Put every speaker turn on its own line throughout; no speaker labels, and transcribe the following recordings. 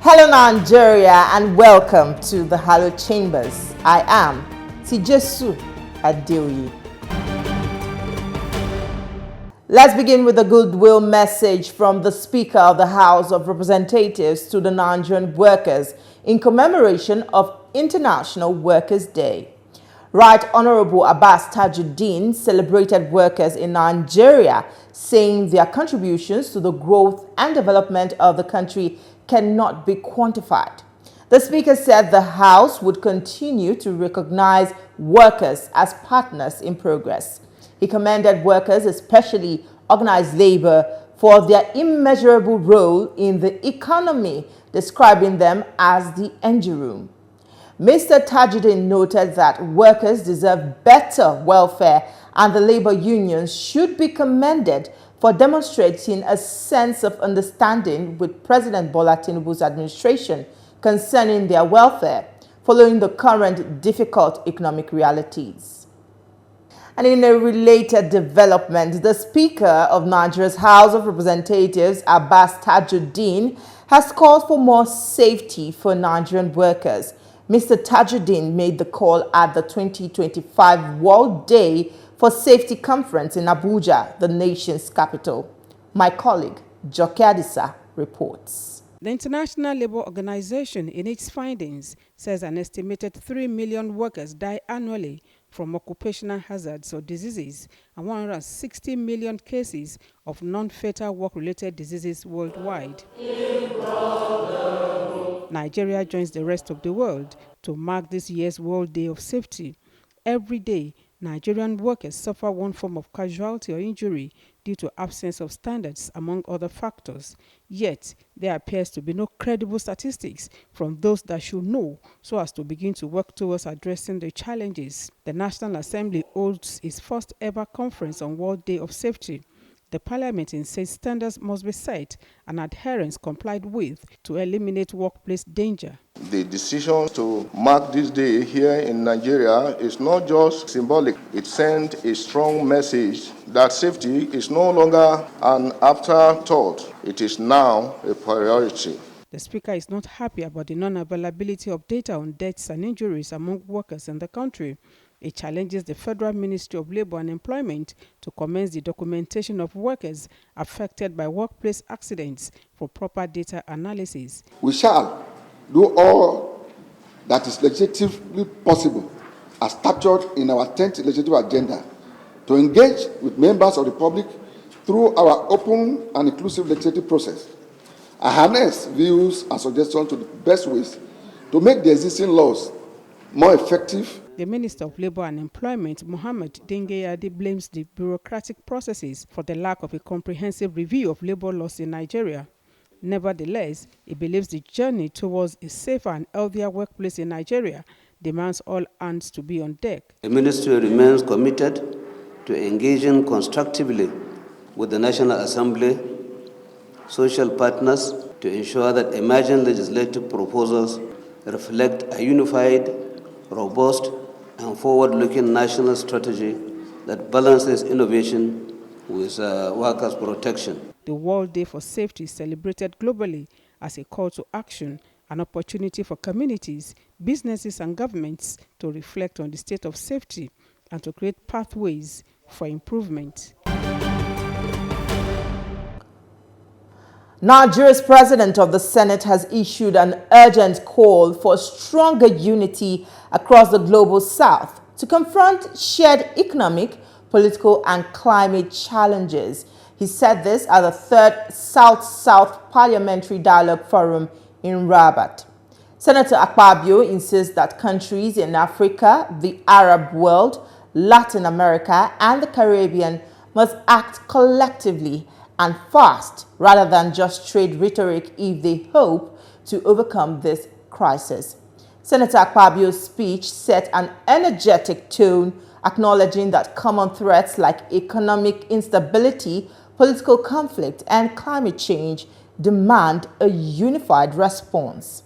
Hello Nigeria and welcome to the Halo Chambers. I am Tijesu Adeoye. Let's begin with a goodwill message from the Speaker of the House of Representatives to the Nigerian workers in commemoration of International Workers' Day. Right Honorable Abbas Tajuddin celebrated workers in Nigeria, saying their contributions to the growth and development of the country cannot be quantified. The Speaker said the House would continue to recognize workers as partners in progress. He commended workers, especially organized labor, for their immeasurable role in the economy, describing them as the engine room. Mr. Tajuddin noted that workers deserve better welfare and the labor unions should be commended for demonstrating a sense of understanding with President Bola Tinubu's administration concerning their welfare following the current difficult economic realities. And in a related development, the Speaker of Nigeria's House of Representatives, Abbas Tajuddin, has called for more safety for Nigerian workers. Mr. Tajuddin made the call at the 2025 World Day for Safety Conference in Abuja, the nation's capital. My colleague, Joke Adisa, reports.
The International Labour Organization, in its findings, says an estimated 3 million workers die annually from occupational hazards or diseases and 160 million cases of non-fatal work-related diseases worldwide. Nigeria joins the rest of the world to mark this year's World Day of Safety. Every day, Nigerian workers suffer one form of casualty or injury due to absence of standards, among other factors. Yet, there appears to be no credible statistics from those that should know so as to begin to work towards addressing the challenges. The National Assembly holds its first ever conference on World Day of Safety. The Parliament insists standards must be set and adherence complied with to eliminate workplace danger.
The decision to mark this day here in Nigeria is not just symbolic. It sends a strong message that safety is no longer an afterthought. It is now a priority.
The Speaker is not happy about the non-availability of data on deaths and injuries among workers in the country. It challenges the Federal Ministry of Labour and Employment to commence the documentation of workers affected by workplace accidents for proper data analysis.
We shall do all that is legislatively possible as captured in our 10th legislative agenda to engage with members of the public through our open and inclusive legislative process. I harness views and suggestions to the best ways to make the existing laws more effective.
The Minister of Labour and Employment, Mohammed Dengeyade, blames the bureaucratic processes for the lack of a comprehensive review of labour laws in Nigeria. Nevertheless, he believes the journey towards a safer and healthier workplace in Nigeria demands all hands to be on deck.
The Ministry remains committed to engaging constructively with the National Assembly, social partners, to ensure that emerging legislative proposals reflect a unified, robust, and forward-looking national strategy that balances innovation with workers' protection.
The World Day for Safety is celebrated globally as a call to action, an opportunity for communities, businesses, and governments to reflect on the state of safety and to create pathways for improvement.
Nigeria's President of the Senate has issued an urgent call for stronger unity across the global South to confront shared economic, political, and climate challenges. He said this at the third South-South Parliamentary Dialogue Forum in Rabat. Senator Akpabio insists that countries in Africa, the Arab world, Latin America, and the Caribbean must act collectively and fast rather than just trade rhetoric if they hope to overcome this crisis. Senator Akpabio's speech set an energetic tone, acknowledging that common threats like economic instability, political conflict, and climate change demand a unified response.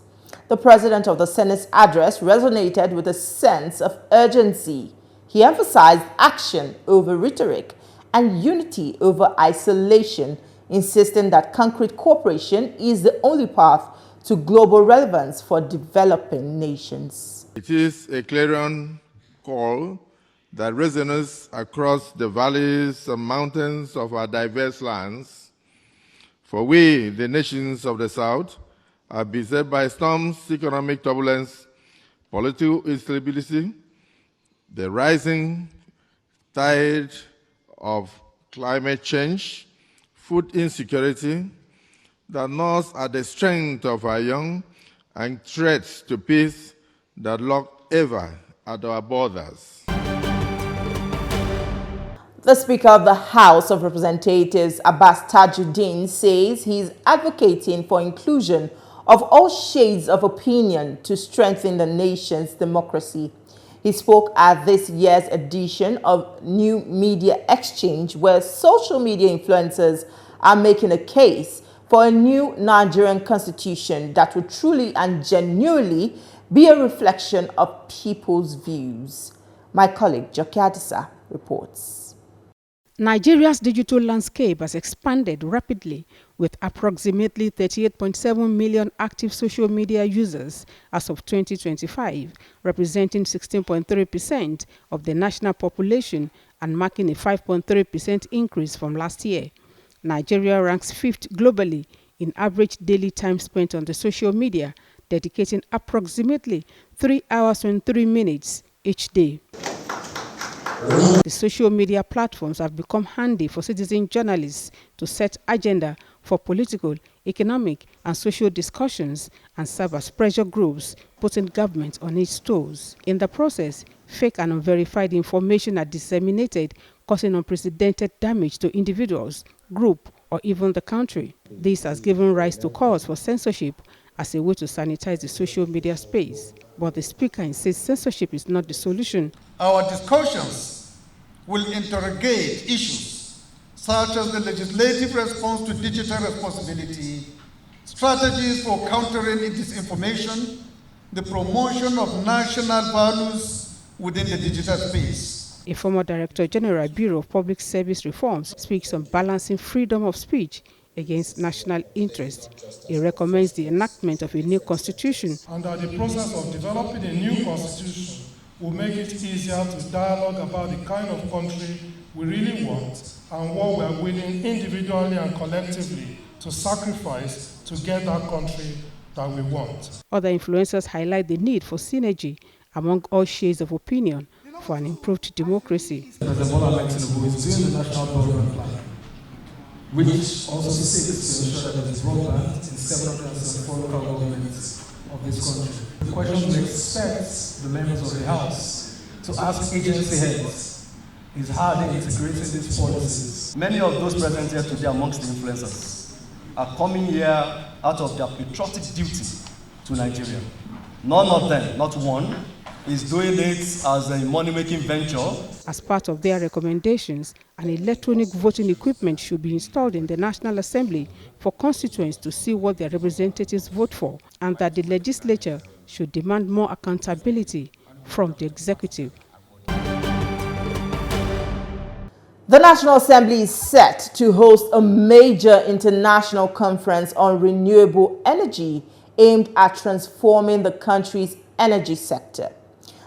The President of the Senate's address resonated with a sense of urgency. He emphasized action over rhetoric and unity over isolation, insisting that concrete cooperation is the only path to global relevance for developing nations.
It is a clarion call that resonates across the valleys and mountains of our diverse lands. For we, the nations of the South, are beset by storms, economic turbulence, political instability, the rising tide of climate change, food insecurity, that gnaws at the strength of our young and threats to peace that lurk ever at our borders.
The Speaker of the House of Representatives, Abbas Tajuddin, says he is advocating for inclusion of all shades of opinion to strengthen the nation's democracy. He spoke at this year's edition of New Media Exchange, where social media influencers are making a case for a new Nigerian constitution that will truly and genuinely be a reflection of people's views. My colleague Joke Adisa reports.
Nigeria's digital landscape has expanded rapidly, with approximately 38.7 million active social media users as of 2025, representing 16.3% of the national population and marking a 5.3% increase from last year. Nigeria ranks 5th globally in average daily time spent on the social media, dedicating approximately 3 hours and 3 minutes each day. The social media platforms have become handy for citizen journalists to set agenda for political, economic, and social discussions and serve as pressure groups, putting government on its toes. In the process, fake and unverified information are disseminated, causing unprecedented damage to individuals, groups, or even the country. This has given rise to calls for censorship as a way to sanitize the social media space. But the Speaker insists censorship is not the solution.
Our discussions will interrogate issues such as the legislative response to digital responsibility, strategies for countering disinformation, the promotion of national values within the digital space.
A former Director General, Bureau of Public Service Reforms, speaks on balancing freedom of speech against national interest. He recommends the enactment of a new constitution.
And that the process of developing a new constitution will make it easier to dialogue about the kind of country we really want and what we are willing individually and collectively to sacrifice to get that country that we want.
Other influencers highlight the need for synergy among all shades of opinion for an improved democracy.
President Bola Tinubu is doing the national broadband plan, which also seeks to ensure that there is broadband in 774 local governments of this country. The question we expect the members of the House to ask agency heads is how they integrating these policies.
Many of those present here today amongst the influencers are coming here out of their patriotic duty to Nigeria. None of them, not one, is doing it as a money-making venture.
As part of their recommendations, an electronic voting equipment should be installed in the National Assembly for constituents to see what their representatives vote for, and that the legislature should demand more accountability from the executive.
The National Assembly is set to host a major international conference on renewable energy aimed at transforming the country's energy sector.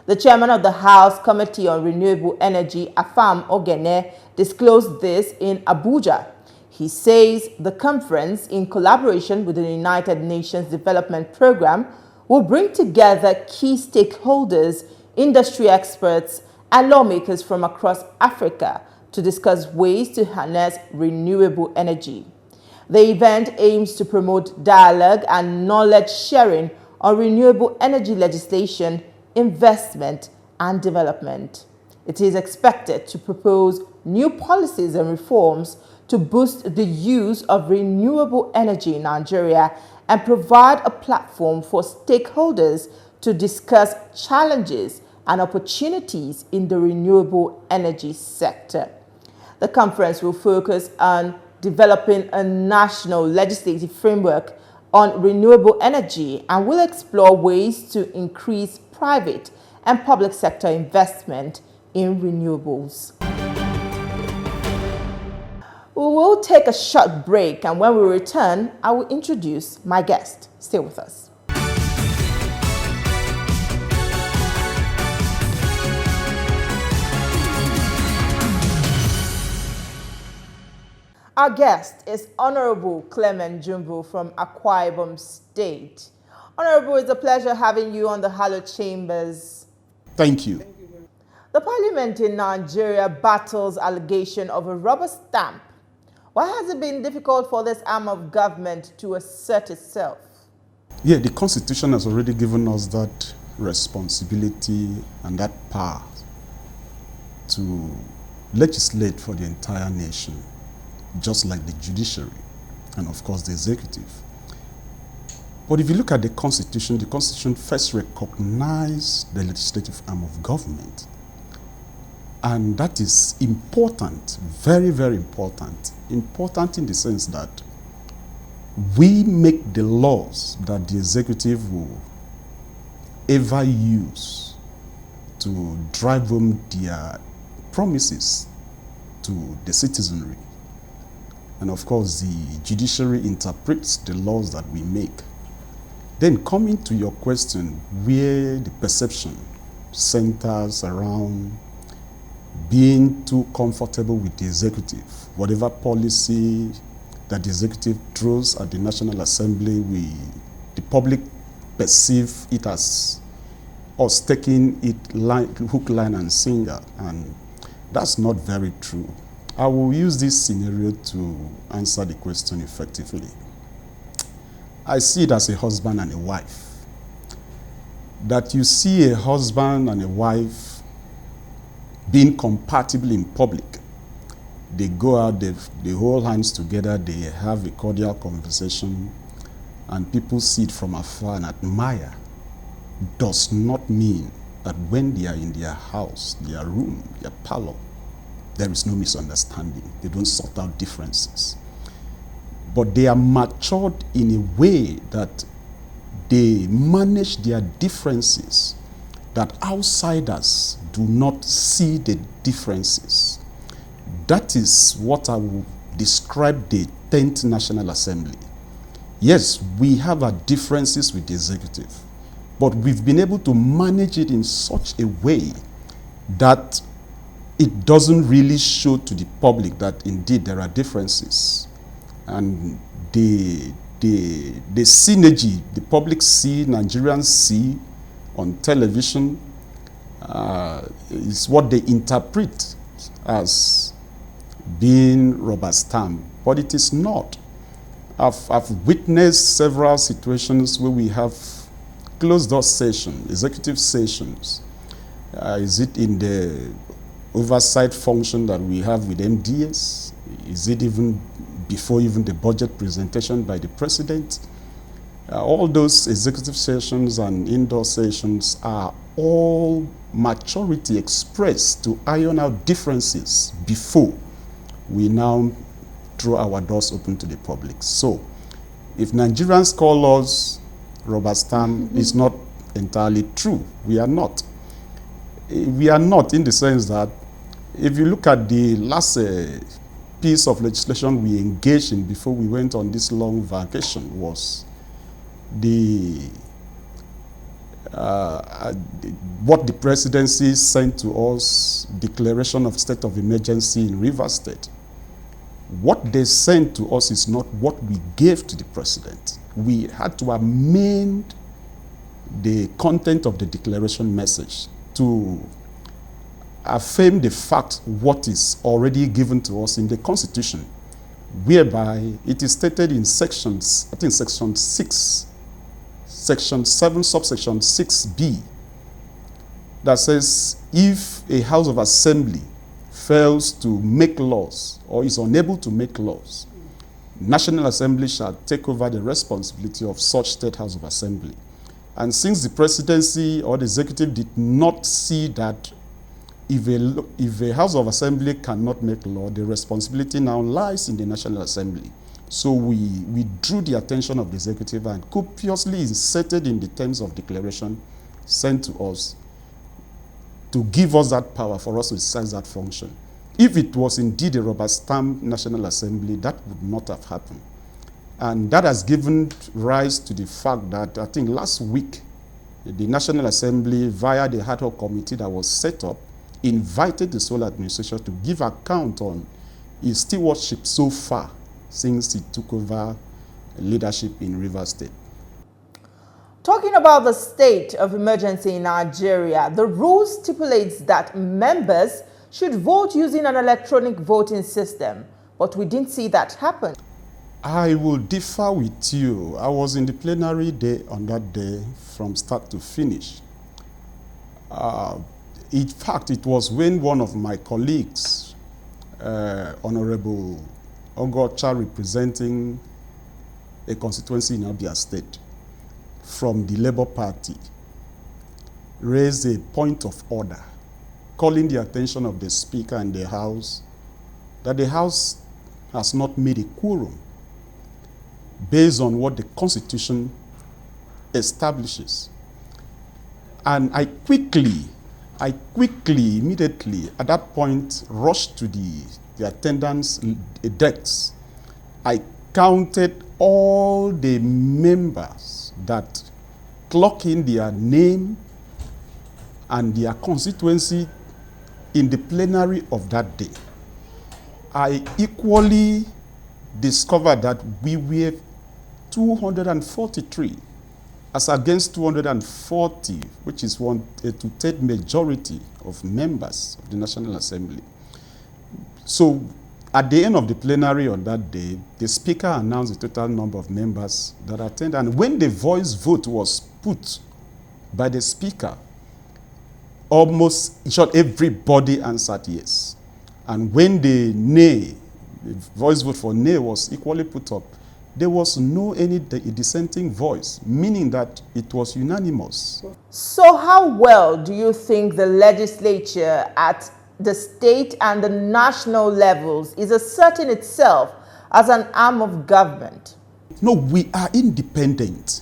The chairman of the House Committee on Renewable Energy, Afam Ogene, disclosed this in Abuja. He says the conference, in collaboration with the United Nations Development Programme, will bring together key stakeholders, industry experts, and lawmakers from across Africa to discuss ways to harness renewable energy. The event aims to promote dialogue and knowledge sharing on renewable energy legislation, investment, and development. It is expected to propose new policies and reforms to boost the use of renewable energy in Nigeria and provide a platform for stakeholders to discuss challenges and opportunities in the renewable energy sector. The conference will focus on developing a national legislative framework on renewable energy and will explore ways to increase private and public sector investment in renewables. We will take a short break, and when we return, I will introduce my guest. Stay with us. Our guest is Honorable Clement Jumbo from Akwa Ibom State. Honorable, it's a pleasure having you on the Hallowed Chambers.
Thank you.
The parliament in Nigeria battles allegation of a rubber stamp. Why has it been difficult for this arm of government to assert itself?
Yeah, the Constitution has already given us that responsibility and that power to legislate for the entire nation, just like the judiciary and, of course, the executive. But if you look at the Constitution first recognizes the legislative arm of government. And that is important, very, very important. Important in the sense that we make the laws that the executive will ever use to drive home their promises to the citizenry. And of course, the judiciary interprets the laws that we make. Then coming to your question, where the perception centers around being too comfortable with the executive, whatever policy that the executive throws at the National Assembly, the public perceive it as us taking it hook, line, and sinker, and that's not very true. I will use this scenario to answer the question effectively. I see it as a husband and a wife. That you see a husband and a wife being compatible in public. They go out, they hold hands together, they have a cordial conversation, and people see it from afar and admire, does not mean that when they are in their house, their room, their parlor, there is no misunderstanding. They don't sort out differences. But they are matured in a way that they manage their differences, that outsiders do not see the differences. That is what I would describe the 10th National Assembly. Yes, we have our differences with the executive, but we've been able to manage it in such a way that it doesn't really show to the public that indeed there are differences. And the synergy the public see, Nigerians see on television is what they interpret as being rubber stamp, but it is not. I've witnessed several situations where we have closed door sessions, executive sessions. Is it in the oversight function that we have with MDS? Is it even before even the budget presentation by the president? All those executive sessions and indoor sessions are all maturity expressed to iron out differences before we now throw our doors open to the public. So, if Nigerians call us rubber stamp, it's not entirely true. We are not. We are not, in the sense that if you look at the last piece of legislation we engaged in before we went on this long vacation, was what the presidency sent to us, declaration of state of emergency in Rivers State. What they sent to us is not what we gave to the president. We had to amend the content of the declaration message to affirm the fact what is already given to us in the Constitution, whereby it is stated in sections, I think section 6, section 7, subsection 6b, that says if a House of Assembly fails to make laws or is unable to make laws, National Assembly shall take over the responsibility of such State House of Assembly. And since the presidency or the executive did not see that if a House of Assembly cannot make law, the responsibility now lies in the National Assembly. So we drew the attention of the executive and copiously inserted in the terms of declaration sent to us to give us that power for us to exercise that function. If it was indeed a rubber-stamped National Assembly, that would not have happened. And that has given rise to the fact that I think last week, the National Assembly, via the ad hoc committee that was set up, invited the sole administration to give account on its stewardship so far since it took over leadership in Rivers State.
Talking about the state of emergency in Nigeria, the rule stipulates that members should vote using an electronic voting system, but we didn't see that happen.
I will differ with you. I was in the plenary day on that day from start to finish. In fact, it was when one of my colleagues, Honorable Ogocha, representing a constituency in Abia State from the Labour Party, raised a point of order, calling the attention of the Speaker and the House that the House has not made a quorum based on what the Constitution establishes. And I quickly, immediately, at that point, rushed to the attendance decks. I counted all the members that clock in their name and their constituency in the plenary of that day. I equally discovered that we were 243 as against 240, which is a two-third majority of members of the National Assembly. So at the end of the plenary on that day, the Speaker announced the total number of members that attended. And when the voice vote was put by the Speaker, almost, in short, everybody answered yes. And when the voice vote for nay was equally put up, there was no any dissenting voice, meaning that it was unanimous.
So how well do you think the legislature at the state and the national levels is asserting itself as an arm of government?
No, we are independent.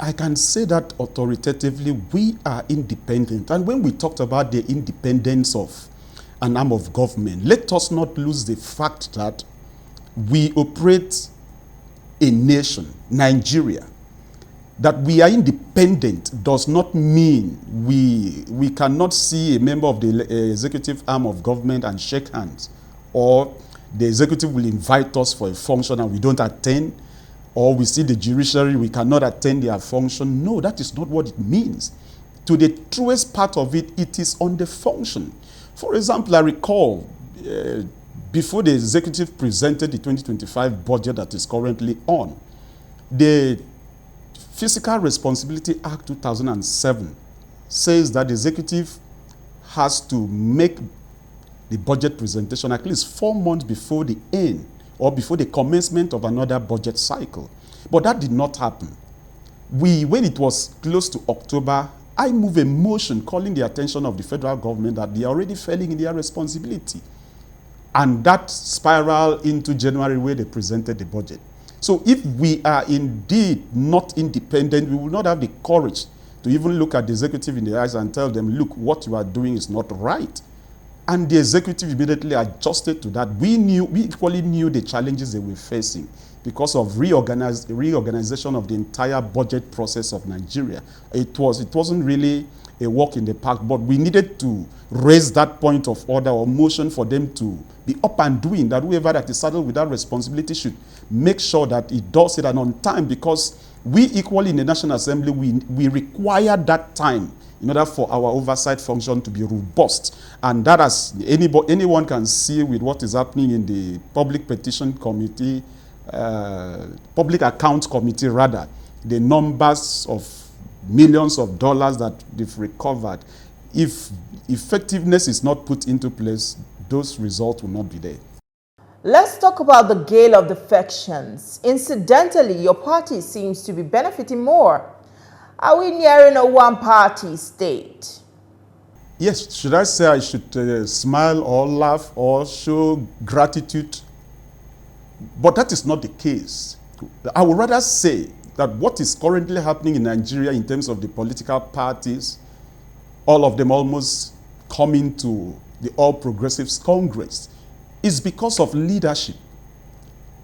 I can say that authoritatively, we are independent. And when we talked about the independence of an arm of government, let us not lose the fact that we operate a nation, Nigeria. That we are independent does not mean we cannot see a member of the executive arm of government and shake hands, or the executive will invite us for a function and we don't attend, or we see the judiciary, we cannot attend their function. No, that is not what it means. To the truest part of it, it is on the function. For example, I recall before the executive presented the 2025 budget that is currently on, the Fiscal Responsibility Act 2007 says that the executive has to make the budget presentation at least 4 months before the end or before the commencement of another budget cycle. But that did not happen. When it was close to October, I moved a motion calling the attention of the federal government that they are already failing in their responsibility. And that spiraled into January where they presented the budget. So if we are indeed not independent, we will not have the courage to even look at the executive in the eyes and tell them, look, what you are doing is not right. And the executive immediately adjusted to that. We equally knew the challenges they were facing because of reorganization of the entire budget process of Nigeria. It wasn't really a walk in the park, but we needed to raise that point of order or motion for them to be up and doing, that whoever that is saddled with that responsibility should make sure that it does it and on time, because we equally in the National Assembly, we require that time in order for our oversight function to be robust. And that, as anyone can see with what is happening in the Public Petition Committee, Public Accounts Committee rather, the numbers of millions of dollars that they've recovered. If effectiveness is not put into place, those results will not be there.
Let's talk about the gale of defections. Incidentally, your party seems to be benefiting more. Are we nearing a one-party state?
Yes, should I say I should smile or laugh or show gratitude? But that is not the case. I would rather say that what is currently happening in Nigeria in terms of the political parties, all of them almost coming to the All Progressives Congress, is because of leadership.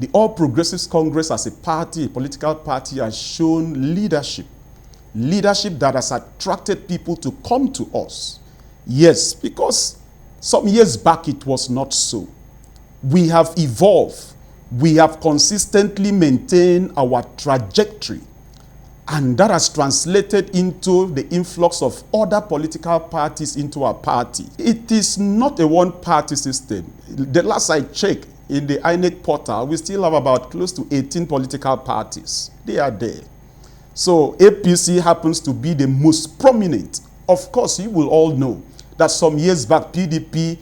The All Progressives Congress as a party, a political party, has shown leadership. Leadership that has attracted people to come to us. Yes, because some years back it was not so. We have evolved. We have consistently maintained our trajectory. And that has translated into the influx of other political parties into our party. It is not a one-party system. The last I checked in the INEC portal, we still have about close to 18 political parties. They are there. So APC happens to be the most prominent. Of course, you will all know that some years back, PDP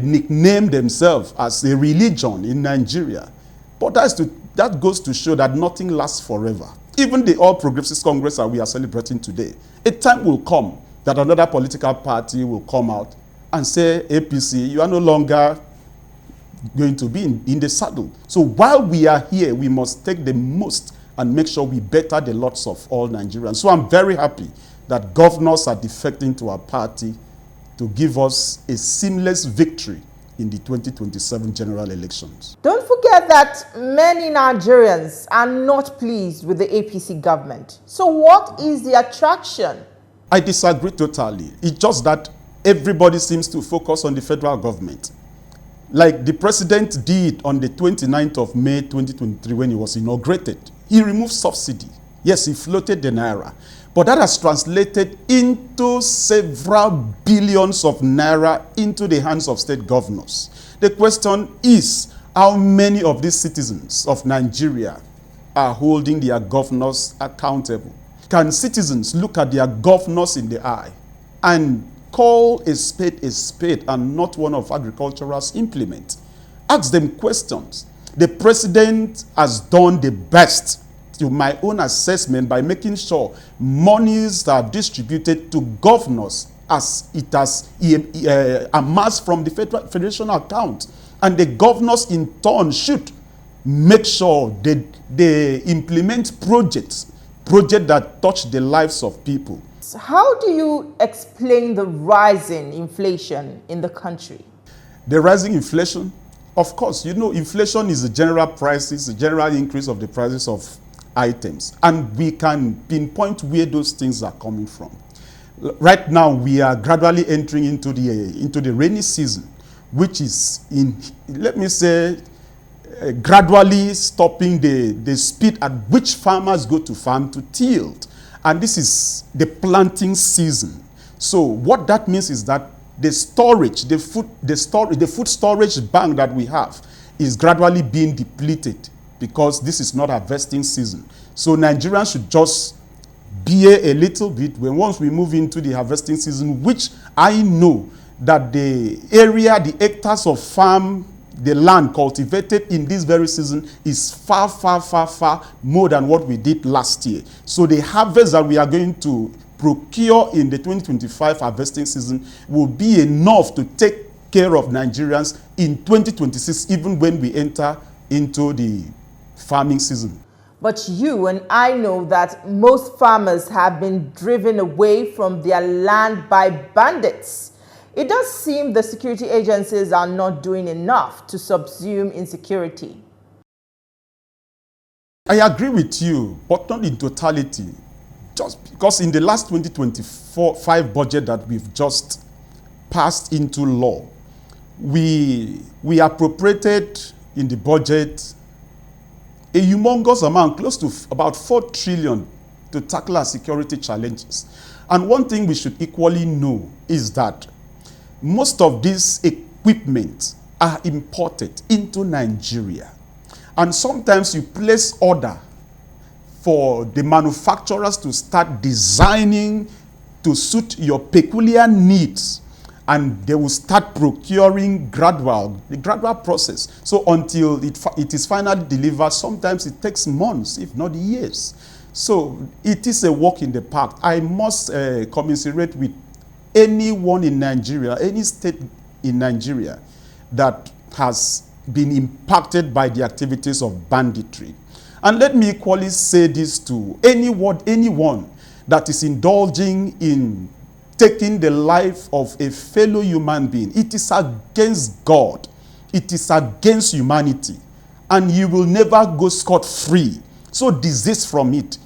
nicknamed themselves as a religion in Nigeria. But that goes to show that nothing lasts forever. Even the All Progressives Congress that we are celebrating today, a time will come that another political party will come out and say, APC, you are no longer going to be in the saddle. So while we are here, we must take the most and make sure we better the lots of all Nigerians. So I'm very happy that governors are defecting to our party to give us a seamless victory in the 2027 general elections.
Don't forget that many Nigerians are not pleased with the APC government. So what is the attraction?
I disagree totally. It's just that everybody seems to focus on the federal government. Like the president did on the 29th of May 2023 when he was inaugurated. He removed subsidy. Yes, he floated the naira. But that has translated into several billions of naira into the hands of state governors. The question is, how many of these citizens of Nigeria are holding their governors accountable? Can citizens look at their governors in the eye and call a spade and not one of agricultural's implement? Ask them questions. The president has done the best to my own assessment by making sure monies are distributed to governors as it has amassed from the federation account. And the governors in turn should make sure they implement projects that touch the lives of people.
How do you explain the rising inflation in the country?
The rising inflation? Of course, you know, inflation is the general prices, the general increase of the prices of items, and we can pinpoint where those things are coming from. Right now, we are gradually entering into the rainy season, which is gradually stopping the speed at which farmers go to farm to till, and this is the planting season. So what that means is that the food storage bank that we have is gradually being depleted, because this is not harvesting season. So Nigerians should just bear a little bit once we move into the harvesting season, which I know that the area, the hectares of farm, the land cultivated in this very season is far, far, far, far more than what we did last year. So the harvest that we are going to procure in the 2025 harvesting season will be enough to take care of Nigerians in 2026, even when we enter into the farming season.
But you and I know that most farmers have been driven away from their land by bandits. It does seem the security agencies are not doing enough to subsume insecurity.
I agree with you, but not in totality. Just because in the last 2024-5 budget that we've just passed into law, we appropriated in the budget a humongous amount, close to about 4 trillion, to tackle our security challenges. And one thing we should equally know is that most of this equipment are imported into Nigeria. And sometimes you place order for the manufacturers to start designing to suit your peculiar needs, and they will start procuring the gradual process. So until it is finally delivered, sometimes it takes months, if not years. So it is a walk in the park. I must commiserate with anyone in Nigeria, any state in Nigeria that has been impacted by the activities of banditry. And let me equally say this to anyone that is indulging in taking the life of a fellow human being. It is against God It is against humanity, and you will never go scot-free. So desist from it.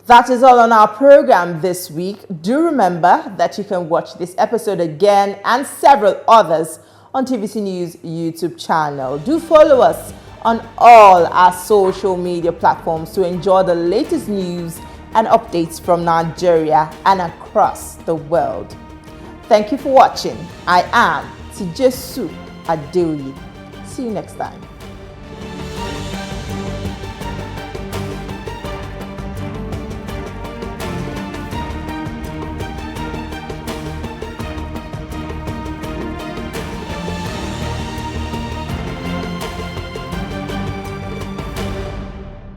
That is all on our program this week. Do remember that you can watch this episode again and several others on TVC News YouTube channel. Do follow us on all our social media platforms to enjoy the latest news and updates from Nigeria and across the world. Thank you for watching. I am Tijesu Adeoye. See you next time.